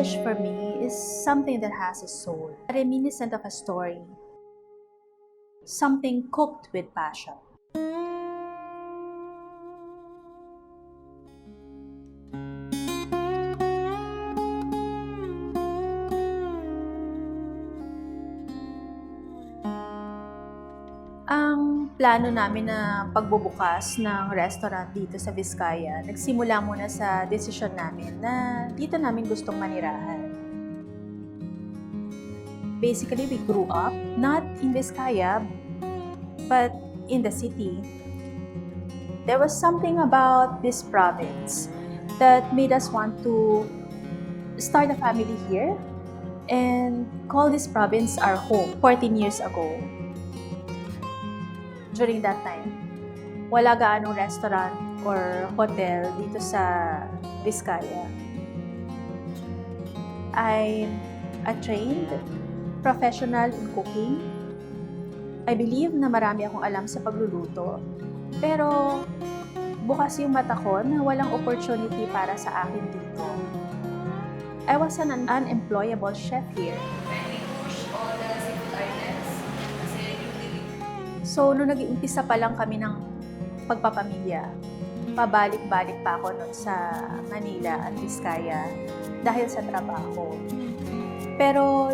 dish for me is something that has a soul, reminiscent of a story, something cooked with passion. Ang plano namin na pagbubukas ng restaurant dito sa Vizcaya, nagsimula muna sa desisyon namin na dito namin gustong manirahan. Basically, we grew up not in Vizcaya, but in the city. There was something about this province that made us want to start a family here and call this province our home 14 years ago. During that time, wala gaanong restaurant or hotel dito sa Vizcaya. I'm a trained professional in cooking. I believe na marami akong alam sa pagluluto. Pero bukas yung mata ko na walang opportunity para sa akin dito. I was an unemployable chef here. So, nung nag-iumpisa pa lang kami ng pagpapamilya, pabalik-balik pa ako nun sa Manila at Vizcaya dahil sa trabaho. Pero,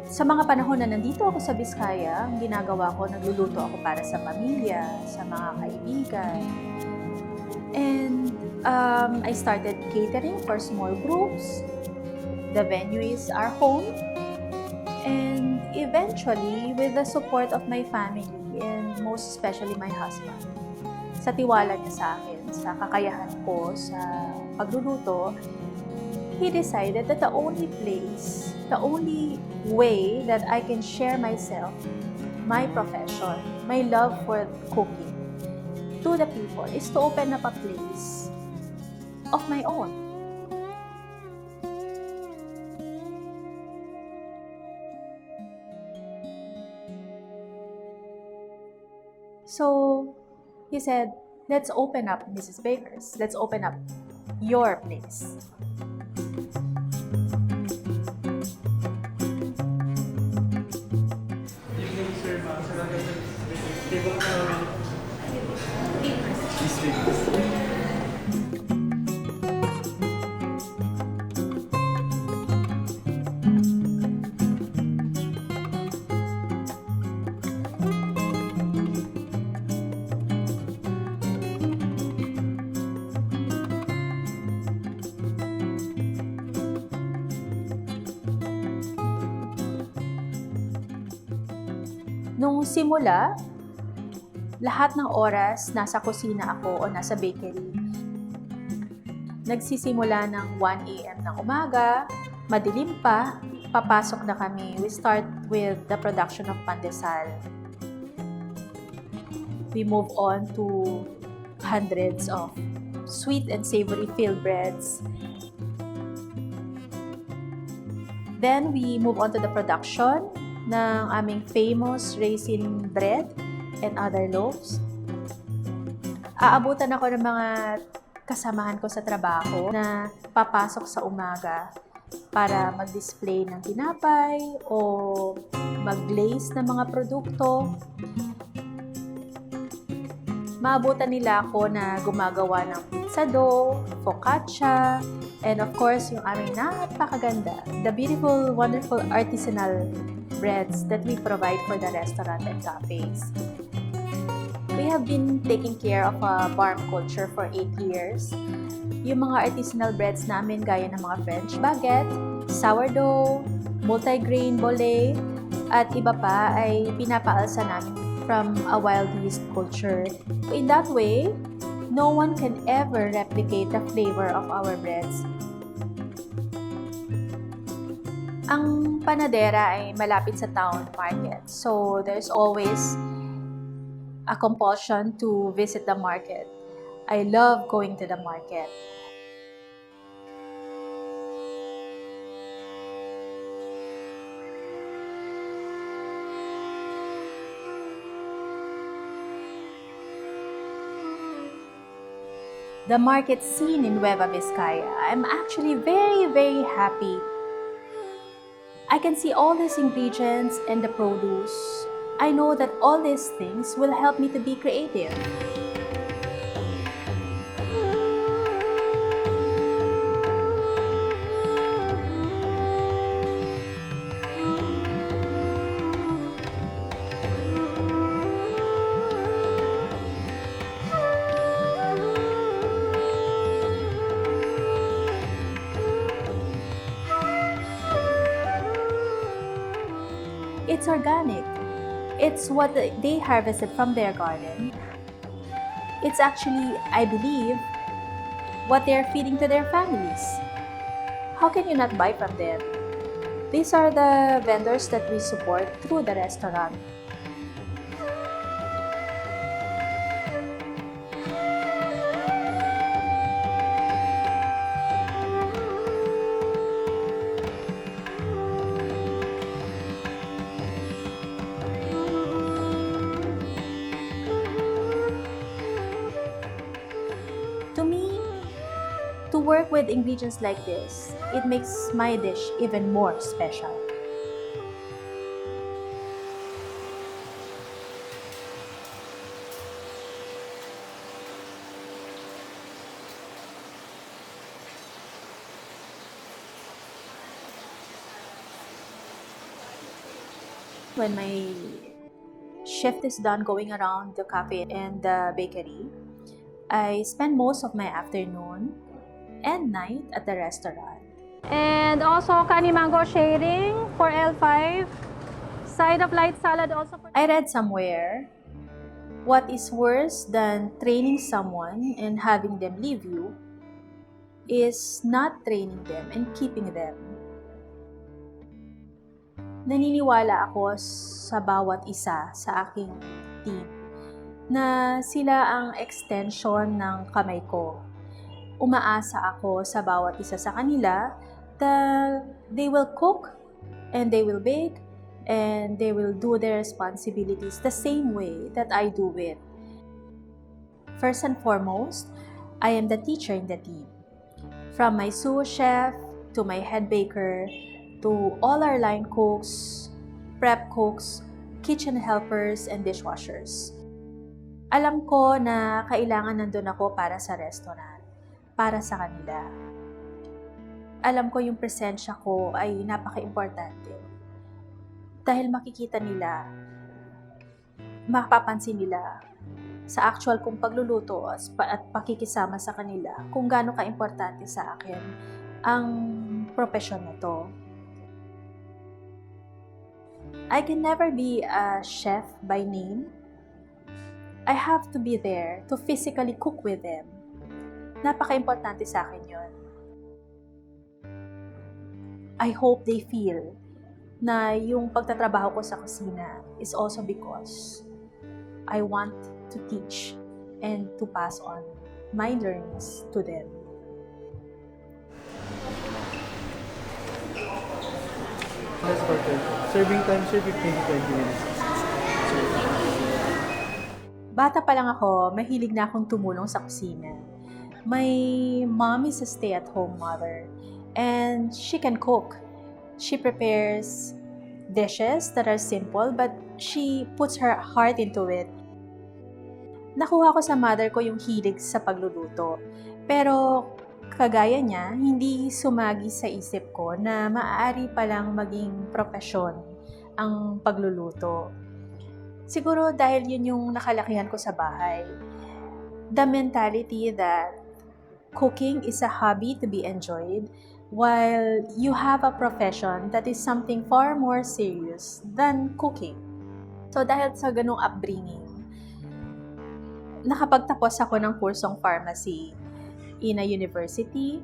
sa mga panahon na nandito ako sa Vizcaya, ang ginagawa ko, nagluluto ako para sa pamilya, sa mga kaibigan. And I started catering for small groups. The venue is our home. And eventually, with the support of my family and most especially my husband, sa tiwala niya sa akin, sa kakayahan ko sa pagluluto, he decided that the only place, the only way that I can share myself, my profession, my love for cooking to the people is to open up a place of my own. So, he said, let's open up Mrs. Baker's. Let's open up your place. Evening, sir, ma'am. Table ka namin. Nung simula, lahat ng oras nasa kusina ako o nasa bakery. Nagsisimula ng 1 a.m. ng umaga, madilim pa, papasok na kami. We start with the production of pandesal. We move on to hundreds of sweet and savory filled breads. Then we move on to the production ng aming famous raisin bread and other loaves. Aabutan ako ng mga kasamahan ko sa trabaho na papasok sa umaga para mag-display ng tinapay o mag-glaze ng mga produkto. Maabutan nila ako na gumagawa ng pizza dough, focaccia, and of course, yung aming napakaganda, the beautiful, wonderful artisanal breads that we provide for the restaurant and cafes. We have been taking care of a farm culture for 8 years. Yung mga artisanal breads namin gaya ng mga French baguette, sourdough, multigrain bolé, at iba pa ay pinapaalsa namin from a wild yeast culture. In that way, no one can ever replicate the flavor of our breads. Ang panadera ay malapit sa town market, so there's always a compulsion to visit the market. I love going to the market. the market scene in Nueva Vizcaya. I'm actually very, very happy. I can see all these ingredients and the produce. I know that all these things will help me to be creative. It's organic. It's what they harvested from their garden. It's actually, I believe, what they're feeding to their families. How can you not buy from them? These are the vendors that we support through the restaurant. To me, to work with ingredients like this, it makes my dish even more special. When my shift is done going around the cafe and the bakery, I spend most of my afternoon and night at the restaurant. And also kani mango sharing for L5. Side of light salad also for... I read somewhere, what is worse than training someone and having them leave you is not training them and keeping them. Naniniwala ako sa bawat isa sa aking team na sila ang extension ng kamay ko. Umaasa ako sa bawat isa sa kanila that they will cook and they will bake and they will do their responsibilities the same way that I do it. First and foremost, I am the teacher in the team. From my sous chef to my head baker to all our line cooks, prep cooks, kitchen helpers, and dishwashers. Alam ko na kailangan nandun ako para sa restaurant, para sa kanila. Alam ko yung presensya ko ay napaka-importante. Dahil makikita nila, mapapansin nila sa actual kong pagluluto at pakikisama sa kanila kung gaano ka-importante sa akin ang propesyon na to. I can never be a chef by name. I have to be there to physically cook with them. Napaka-importante sa akin yun. I hope they feel na yung pagtatrabaho ko sa kusina is also because I want to teach and to pass on my learnings to them. Let's start it. Serving time, sir, 15 to 20 minutes. Bata pa lang ako, mahilig na akong tumulong sa kusina. My mom is a stay-at-home mother and she can cook. She prepares dishes that are simple but she puts her heart into it. Nakuha ko sa mother ko yung hilig sa pagluluto. Pero kagaya niya, hindi sumagi sa isip ko na maaari palang maging propesyon ang pagluluto. Siguro dahil yun yung nakalakihan ko sa bahay. The mentality that cooking is a hobby to be enjoyed while you have a profession that is something far more serious than cooking. So dahil sa ganung upbringing, nakapagtapos ako ng kursong pharmacy in a university.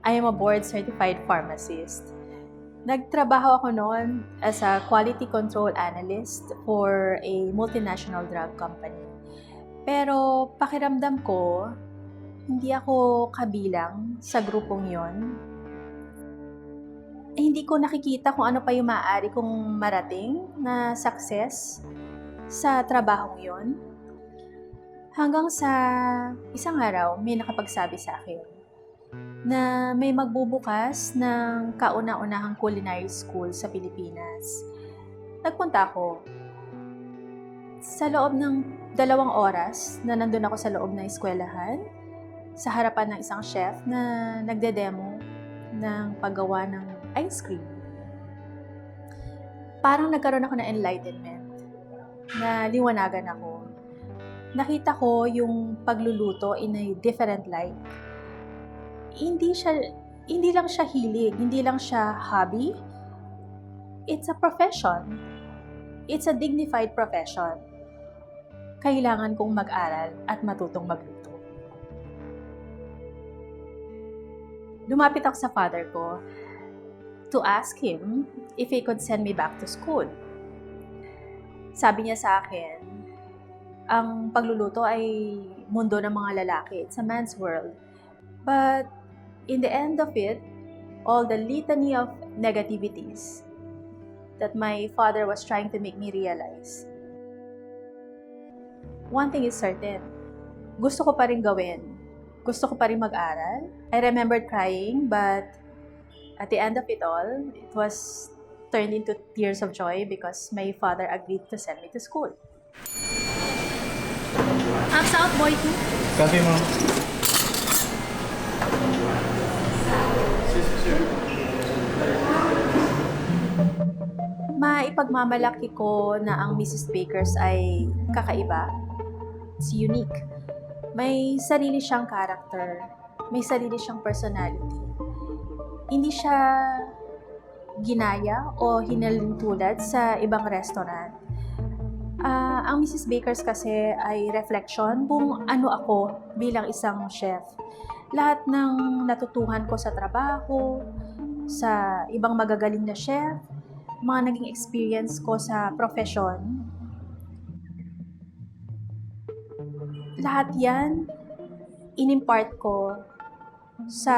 I am a board-certified pharmacist. Nagtrabaho ako noon as a quality control analyst for a multinational drug company. Pero pakiramdam ko, hindi ako kabilang sa grupong yon. Hindi ko nakikita kung ano pa yung maaari kong marating na success sa trabahong yon. Hanggang sa isang araw, may nakapagsabi sa akin na may magbubukas ng kauna-unahang culinary school sa Pilipinas. Nagpunta ako. Sa loob ng 2 oras na nandun ako sa loob ng eskwelahan, sa harapan ng isang chef na nagde-demo ng paggawa ng ice cream. Parang nagkaroon ako ng enlightenment, na liwanagan ako. Nakita ko yung pagluluto in a different light. Hindi lang siya hilig, hindi lang siya hobby. It's a profession. It's a dignified profession. Kailangan kong mag-aral at matutong magluto. Lumapit ako sa father ko to ask him if he could send me back to school. Sabi niya sa akin, ang pagluluto ay mundo ng mga lalaki. It's a man's world. But in the end of it, all the litany of negativities that my father was trying to make me realize, one thing is certain, gusto ko pa rin gawin. Gusto ko pa rin mag-aral. I remembered crying, but at the end of it all, it was turned into tears of joy because my father agreed to send me to school. Ups out, boy, too. Copy, ma'am. Maipagmamalaki ko na ang Mrs. Bakers ay kakaiba. It's unique. May sarili siyang character. May sarili siyang personality. Hindi siya ginaya o hinalintulad sa ibang restaurant. Ang Mrs. Bakers kasi ay reflection kung ano ako bilang isang chef. Lahat ng natutuhan ko sa trabaho, sa ibang magagaling na chef, mga naging experience ko sa profession, lahat yan inimpart ko sa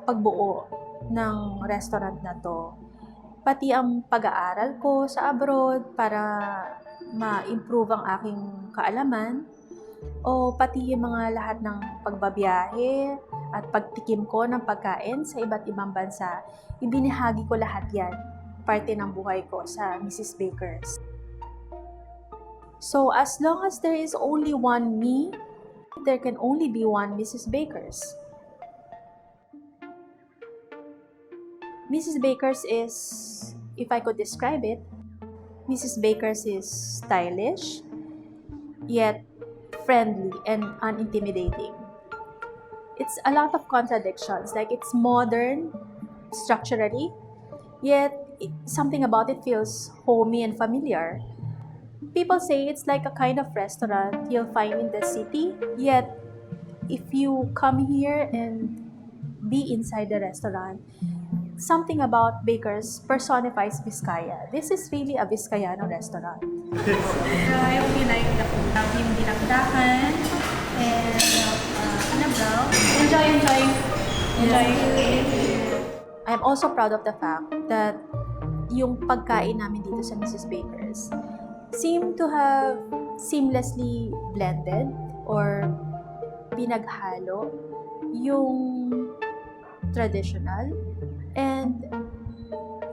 pagbuo ng restaurant na to. Pati ang pag-aaral ko sa abroad para ma-improve ang aking kaalaman, o pati yung mga lahat ng pagbabiyahe at pagtikim ko ng pagkain sa iba't ibang bansa, ibinahagi ko lahat yan, parte ng buhay ko sa Mrs. Bakers. So as long as there is only one me, there can only be one Mrs. Bakers. Mrs. Bakers is, if I could describe it, Mrs. Bakers is stylish, yet friendly and unintimidating. It's a lot of contradictions, like it's modern structurally, yet something about it feels homey and familiar. People say it's like a kind of restaurant you'll find in the city, yet if you come here and be inside the restaurant, something about Bakers personifies Vizcaya. This is really a Biscayano restaurant. I hope you like the food. Yung dinakdakan and anabraw. Enjoy. I'm also proud of the fact that yung pagkain namin dito sa Mrs. Bakers seem to have seamlessly blended or pinaghalo yung traditional and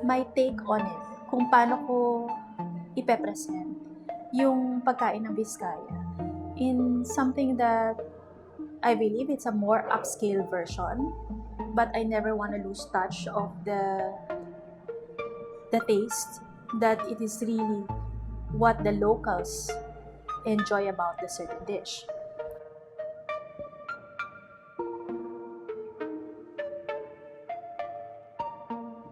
my take on it, kung paano ko ipepresent yung pagkain ng Vizcaya in something that I believe it's a more upscale version, but I never want to lose touch of the taste, that it is really what the locals enjoy about the certain dish.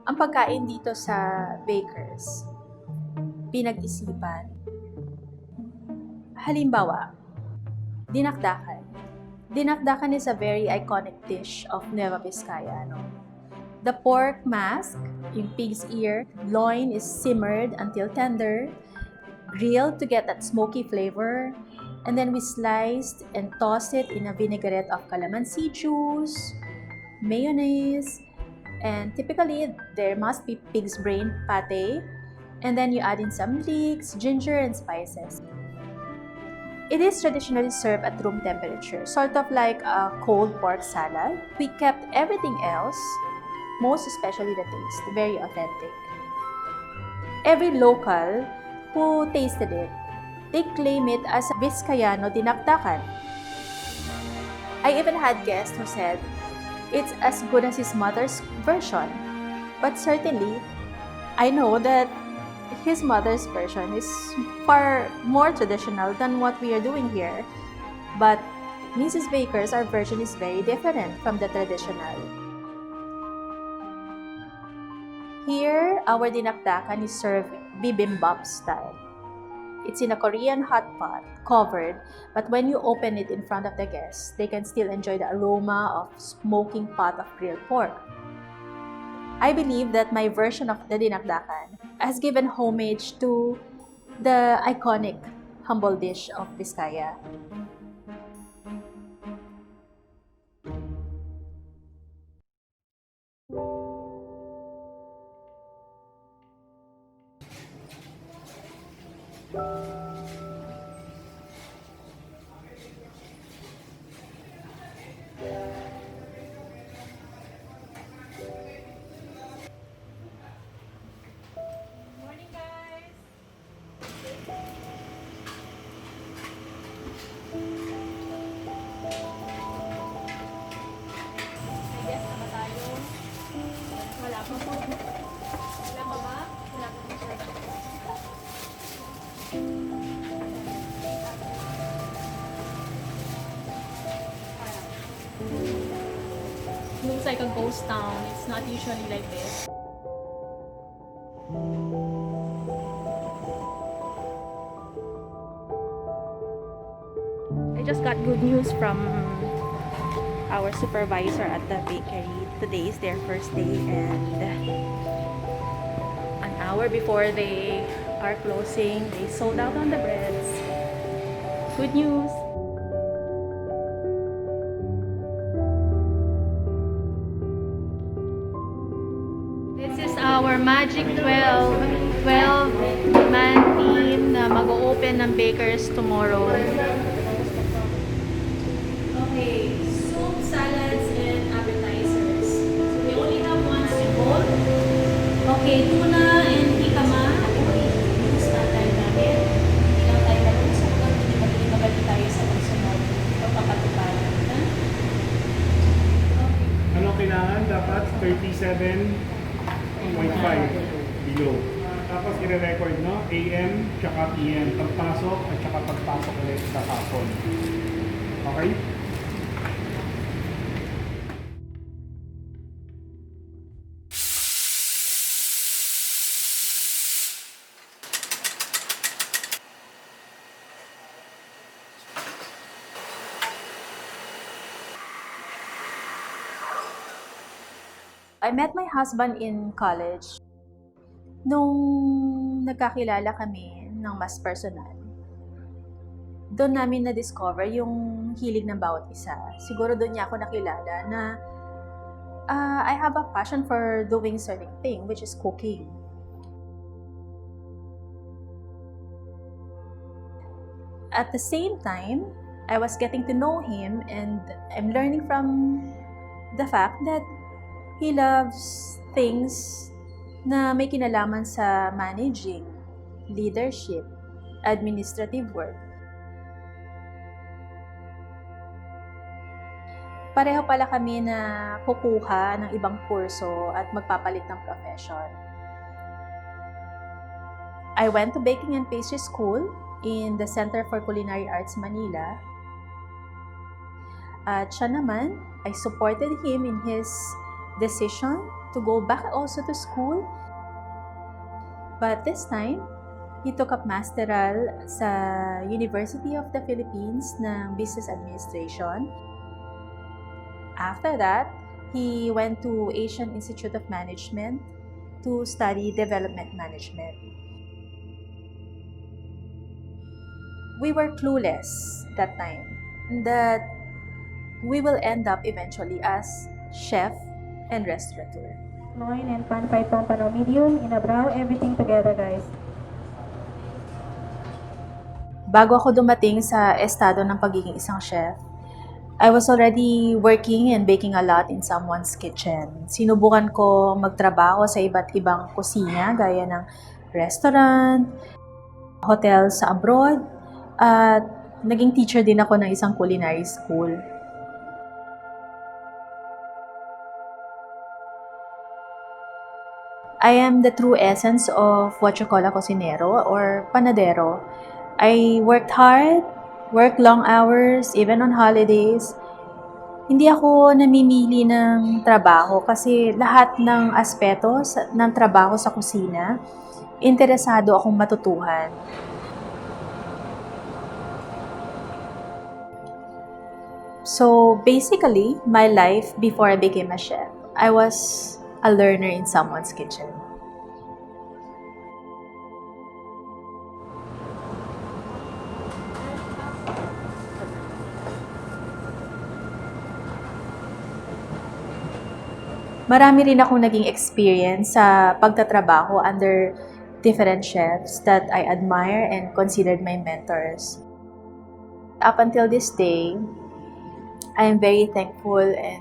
Ang pagkain dito sa Bakers, pinag-isipan. Halimbawa, dinakdakan. Dinakdakan is a very iconic dish of Nueva Vizcaya. The pork mask, yung pig's ear, loin is simmered until tender, grilled to get that smoky flavor, and then we sliced and tossed it in a vinaigrette of calamansi juice, mayonnaise, and typically there must be pig's brain pate, and then you add in some leeks, ginger, and spices. It is traditionally served at room temperature, sort of like a cold pork salad. We kept everything else, most especially the taste, very authentic. Every local who tasted it, they claim it as a Biscayano dinakdakan. I even had guests who said it's as good as his mother's version. But certainly, I know that his mother's version is far more traditional than what we are doing here. But Mrs. Baker's, our version is very different from the traditional. Here, our dinakdakan is served bibimbap style. It's in a Korean hot pot, covered, but when you open it in front of the guests, they can still enjoy the aroma of smoking pot of grilled pork. I believe that my version of the dinakdakan has given homage to the iconic humble dish of Biscaya. Morning, guys! I guess na ba tayo? Wala pa po. Wala pa ba? Wala pa po siya. Looks like a ghost town. It's not usually like this. I just got good news from our supervisor at the bakery. Today is their first day, and an hour before they are closing, they sold out on the breads. Good news! This is our Magic 12-man team na mag-o-open ng bakers tomorrow. Okay, soup, salads, and appetizers. So we only have one bowl. Okay, tuna and tikama. Okay, use na tayo namin. Hindi lang tayo marunong sa mga hindi magaling tayo sa pagsunod o pagkatuparan. Ano kailangan? Dapat 37.5 below. Tapos i-record, no? AM tsaka PM. Pagpasok at tsaka pagpasok ulit sa hapon. Okay? I met my husband in college. Nung nagkakilala kami ng mas personal, doon namin na-discover yung hilig ng bawat isa. Siguro doon niya ako nakilala na I have a passion for doing certain thing, which is cooking. At the same time, I was getting to know him, and I'm learning from the fact that he loves things na may kinalaman sa managing, leadership, administrative work. Pareho pala kami na kukuha ng ibang kurso at magpapalit ng profession. I went to Baking and Pastry School in the Center for Culinary Arts, Manila. At siya naman, I supported him in his decision to go back also to school. But this time, he took up masteral sa University of the Philippines ng Business Administration. After that, he went to Asian Institute of Management to study development management. We were clueless that time that we will end up eventually as chef and restaurateur. Loin and pan 5 pompano medium in a brow, everything together, guys. Bago ako dumating sa estado ng pagiging isang chef, I was already working and baking a lot in someone's kitchen. Sinubukan ko magtrabaho sa iba't ibang kusina gaya ng restaurant, hotel sa abroad, at naging teacher din ako ng isang culinary school. I am the true essence of what you call a cocinero or panadero. I worked hard, worked long hours, even on holidays. Hindi ako namimili ng trabaho kasi lahat ng aspeto ng trabaho sa kusina, interesado akong matutuhan. So basically, my life before I became a chef, I was a learner in someone's kitchen. Marami rin akong naging experience sa pagtatrabaho under different chefs that I admire and considered my mentors. Up until this day, I am very thankful and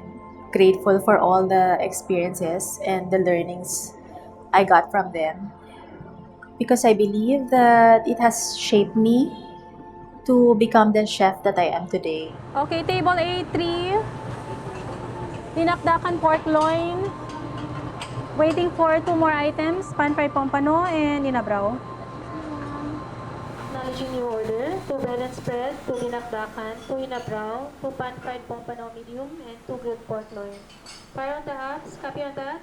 grateful for all the experiences and the learnings I got from them because I believe that it has shaped me to become the chef that I am today. Okay, table A3. Dinakdakan pork loin. Waiting for 2 more items, pan fried pompano and inabraw. Acknowledging your order, 2 balance spread, 2 dinakdakan, 2 inabraw, 2 pan fried pompano medium, and 2 grilled pork loin. Fire on the apps, copy on that.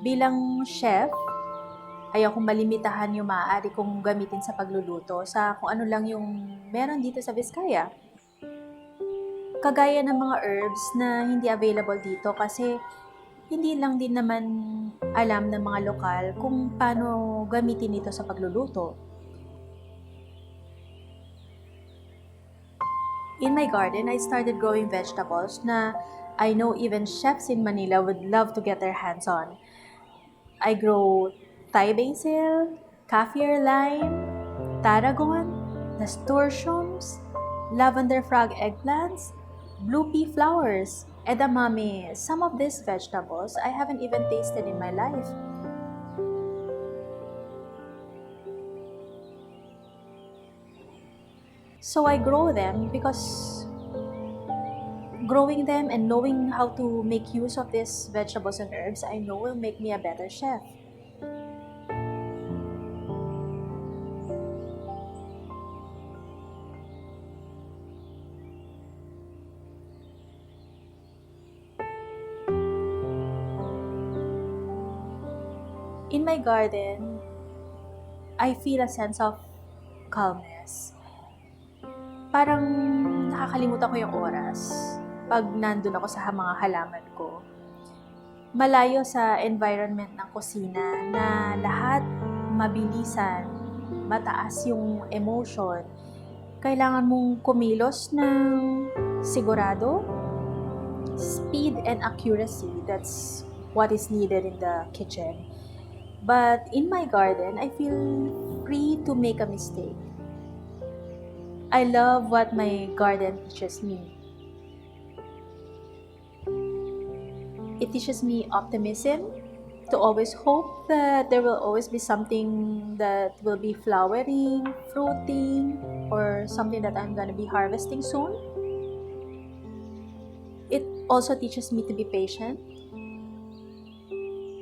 Bilang chef, ayokong malimitahan yung maaari kong gamitin sa pagluluto sa kung ano lang yung meron dito sa Vizcaya. Kagaya ng mga herbs na hindi available dito kasi hindi lang din naman alam ng mga lokal kung paano gamitin ito sa pagluluto. In my garden, I started growing vegetables na I know even chefs in Manila would love to get their hands on. I grow Thai basil, kaffir lime, tarragon, nasturtiums, lavender frog eggplants, blue pea flowers, edamame. Some of these vegetables I haven't even tasted in my life. So I grow them because growing them and knowing how to make use of these vegetables and herbs, I know will make me a better chef. In my garden, I feel a sense of calmness. Parang nakakalimutan ko yung oras pag nandun ako sa mga halaman ko. Malayo sa environment ng kusina na lahat mabilisan, mataas yung emotion. Kailangan mong kumilos ng sigurado, speed and accuracy. That's what is needed in the kitchen. But in my garden, I feel free to make a mistake. I love what my garden teaches me. It teaches me optimism, to always hope that there will always be something that will be flowering, fruiting, or something that I'm going to be harvesting soon. It also teaches me to be patient,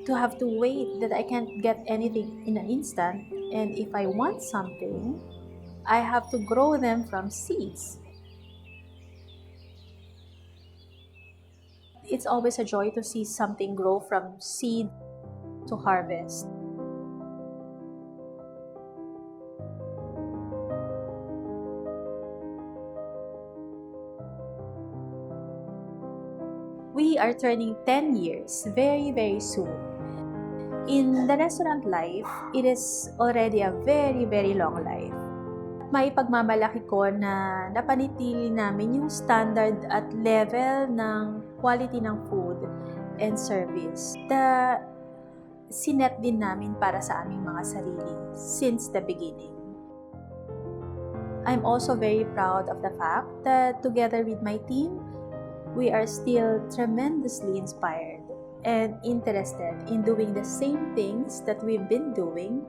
to have to wait, that I can't get anything in an instant, and if I want something, I have to grow them from seeds. It's always a joy to see something grow from seed to harvest. We are turning 10 years very, very soon. In the restaurant life, it is already a very, very long life. May pagmamalaki ko na napanitili namin yung standard at level ng quality ng food and service. The sinet din namin para sa aming mga sarili since the beginning. I'm also very proud of the fact that together with my team, we are still tremendously inspired and interested in doing the same things that we've been doing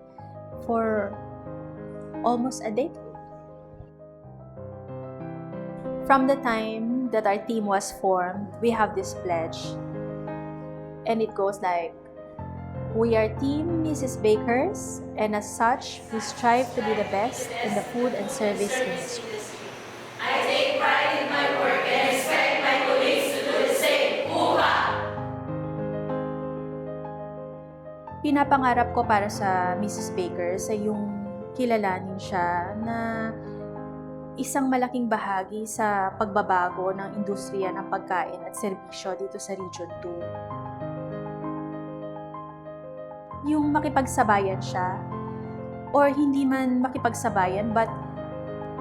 for almost a decade. From the time that our team was formed, we have this pledge, and it goes like, we are Team Mrs. Bakers, and as such, we strive to be the best in the food and service industry. I take pride in my work and expect my colleagues to do the same. Hoo-ha! Pinapangarap ko para sa Mrs. Bakers ay yung kilalanin siya na isang malaking bahagi sa pagbabago ng industriya ng pagkain at serbisyo dito sa Region 2. Yung makipagsabayan siya, or hindi man makipagsabayan, but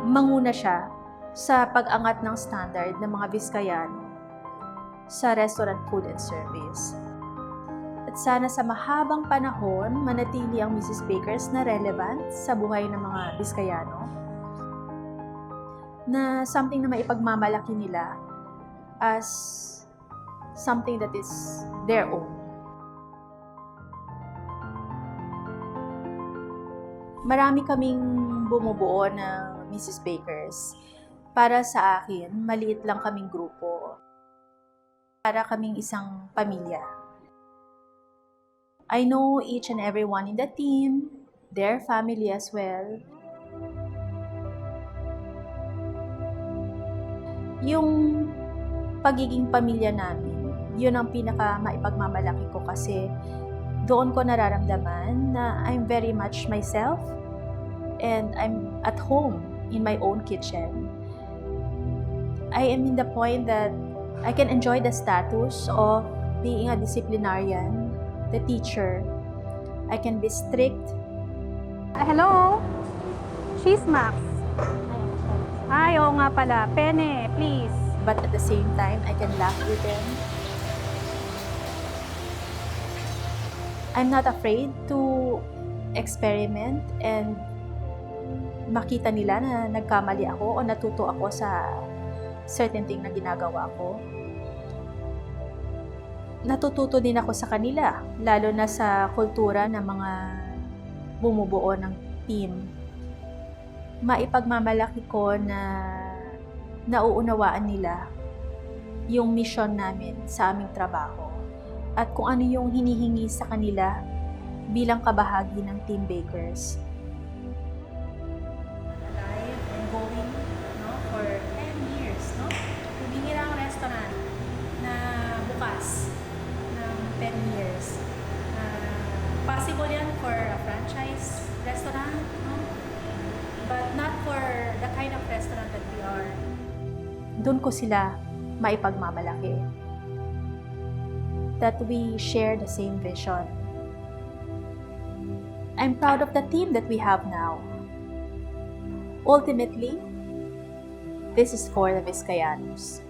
manguna siya sa pag-angat ng standard ng mga Biscayano sa restaurant food and service. At sana sa mahabang panahon, manatili ang Mrs. Bakers na relevant sa buhay ng mga Biscayano, na something na maipagmamalaki nila as something that is their own. Marami kaming bumubuo ng Mrs. Bakers. Para sa akin, maliit lang kaming grupo. Para kaming isang pamilya. I know each and everyone in the team, their family as well. Yung pagiging pamilya namin, yun ang pinaka maipagmamalaki ko kasi doon ko nararamdaman na I'm very much myself and I'm at home in my own kitchen. I am in the point that I can enjoy the status of being a disciplinarian, the teacher. I can be strict. Hello? Cheese Max. Ay, oo nga pala. Pene, please. But at the same time, I can laugh with them. I'm not afraid to experiment and makita nila na nagkamali ako o natuto ako sa certain thing na ginagawa ko. Natututo din ako sa kanila, lalo na sa kultura ng mga bumubuo ng team. Maipagmamalaki ko na nauunawaan nila yung mission namin sa aming trabaho at kung ano yung hinihingi sa kanila bilang kabahagi ng Team Bakers. Alive and going, no, for 10 years, no? Humingi lang ang restaurant na bukas ng 10 years. Possible yan for a franchise restaurant, no? But not for the kind of restaurant that we are. Doon ko sila maipagmamalaki. That we share the same vision. I'm proud of the team that we have now. Ultimately, this is for the Biscayanos.